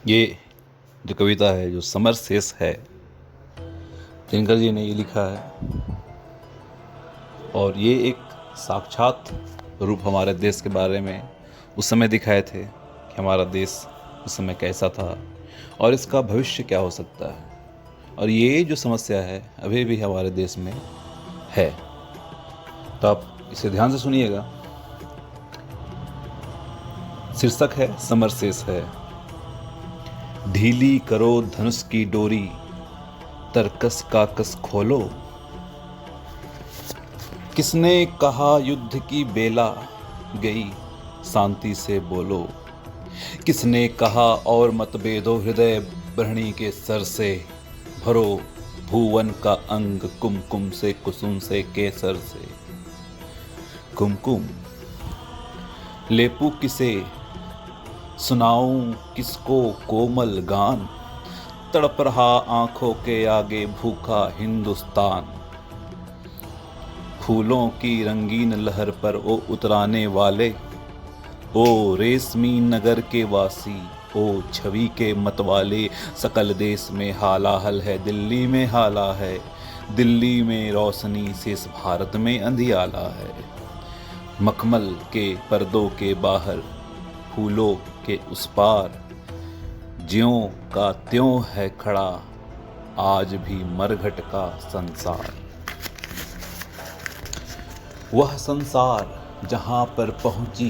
ये जो कविता है, जो समर शेष है, दिनकर जी ने ये लिखा है। और ये एक साक्षात रूप हमारे देश के बारे में उस समय दिखाए थे कि हमारा देश उस समय कैसा था और इसका भविष्य क्या हो सकता है। और ये जो समस्या है अभी भी हमारे देश में है, तो आप इसे ध्यान से सुनिएगा। शीर्षक है समर शेष है। ढीली करो धनुष की डोरी, तरकस का कस खोलो। किसने कहा युद्ध की बेला गई, शांति से बोलो। किसने कहा और मतभेदो हृदय बरहणी के सर से भरो। भुवन का अंग कुमकुम से, कुसुम से, केसर से। कुमकुम लेपू किसे, सुनाऊं किसको कोमल गान। तड़प रहा आंखों के आगे भूखा हिंदुस्तान। फूलों की रंगीन लहर पर ओ उतराने वाले, ओ रेशमी नगर के वासी, ओ छवि के मतवाले। सकल देश में हालाहल है, दिल्ली में हाला है। दिल्ली में रोशनी, शेष भारत में अंधियाला है। मखमल के पर्दों के बाहर, फूलों के उस पार, ज्यों का त्यों है खड़ा आज भी मरघट का संसार। वह संसार जहां पर पहुंची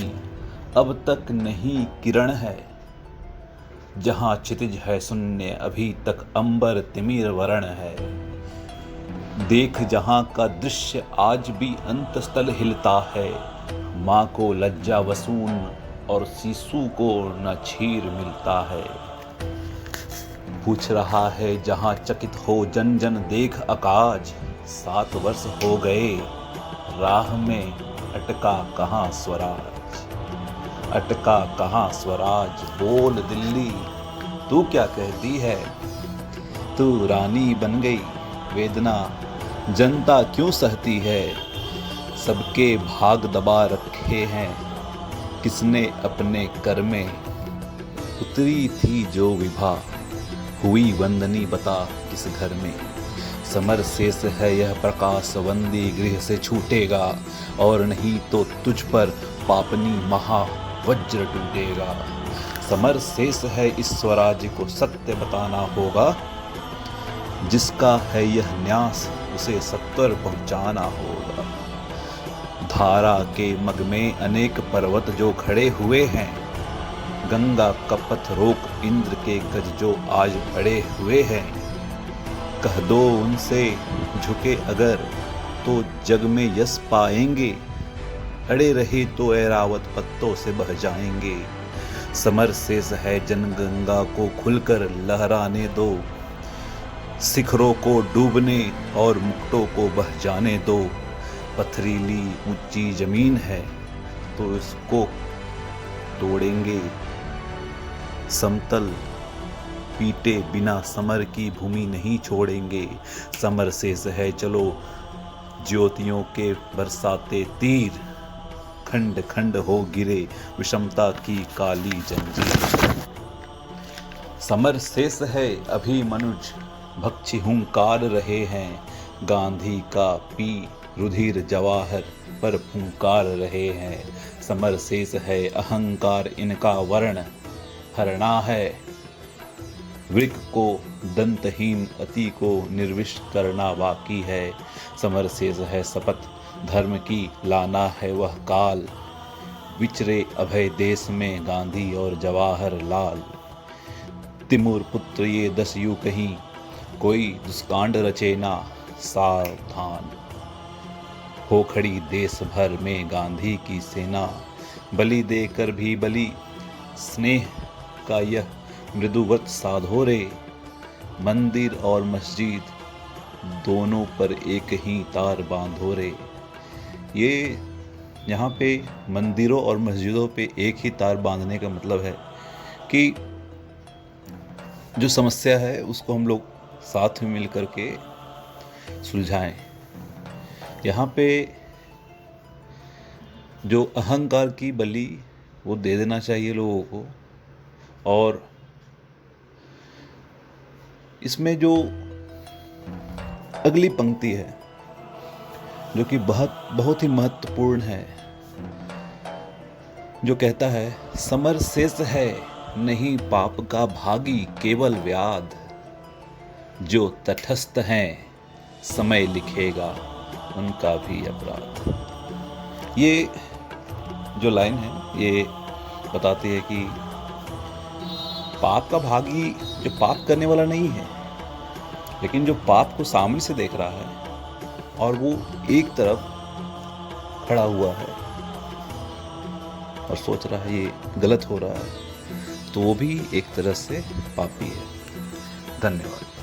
अब तक नहीं किरण है। जहां क्षितिज है शून्य, अभी तक अंबर तिमिर वरण है। देख जहां का दृश्य आज भी अंतस्थल हिलता है। माँ को लज्जा वसून और शिशु को न क्षीर मिलता है। पूछ रहा है जहां चकित हो जन जन देख आकाज। 7 वर्ष हो गए राह में, अटका कहाँ स्वराज। अटका कहाँ स्वराज। बोल दिल्ली तू क्या कहती है, तू रानी बन गई वेदना जनता क्यों सहती है। सबके भाग दबा रखे हैं, किसने अपने कर में। उतरी थी जो विभा, हुई वंदनी बता किस घर में। समर शेष है यह प्रकाशवंदी, गृह से छूटेगा और नहीं तो तुझ पर पापनी महा वज्र टूटेगा। समर शेष है इस स्वराज्य को सत्य बताना होगा। जिसका है यह न्यास उसे सत्वर पहुंचाना होगा। धारा के मग में अनेक पर्वत जो खड़े हुए हैं। गंगा का पथ रोक इंद्र के गज जो आज अड़े हुए हैं। कह दो उनसे झुके अगर तो जग में यश पाएंगे। अड़े रहे तो ऐरावत पत्तों से बह जाएंगे। समर शेष है जनगंगा को खुलकर लहराने दो। शिखरों को डूबने और मुकुटों को बह जाने दो। पथरीली ऊंची जमीन है तो इसको तोड़ेंगे। समतल पीटे बिना समर की भूमि नहीं छोड़ेंगे। समर शेष है चलो ज्योतियों के बरसाते तीर। खंड खंड हो गिरे विषमता की काली जंजीर। समर शेष है अभी मनुज भक्षी हुंकार रहे हैं। गांधी का पी रुधिर जवाहर पर फुंकार रहे हैं। समर शेष है अहंकार इनका वर्ण हरणा है। वृक को दंतहीन अति को निर्विष्ट करना बाकी है। समर शेष है शपथ धर्म की लाना है वह काल। विचरे अभय देश में गांधी और जवाहर लाल। तिमूर पुत्र ये 10 यू कहीं कोई दुष्कांड रचे ना। सावधान हो खड़ी देश भर में गांधी की सेना। बलि देकर भी बलि स्नेह का यह मृदुव्रत साधो रे। मंदिर और मस्जिद दोनों पर एक ही तार बांधो रे। ये यहाँ पे मंदिरों और मस्जिदों पे एक ही तार बांधने का मतलब है कि जो समस्या है उसको हम लोग साथ में मिल करके सुलझाएं। यहाँ पे जो अहंकार की बलि वो दे देना चाहिए लोगों को, और इसमें जो अगली पंक्ति है जो कि बहुत ही महत्वपूर्ण है, जो कहता है समर शेष है नहीं पाप का भागी केवल व्याध, जो तटस्थ हैं समय लिखेगा उनका भी अपराध। ये जो लाइन है ये बताती है कि पाप का भागी जो पाप करने वाला नहीं है, लेकिन जो पाप को सामने से देख रहा है और वो एक तरफ खड़ा हुआ है और सोच रहा है ये गलत हो रहा है, तो वो भी एक तरह से पापी है। धन्यवाद।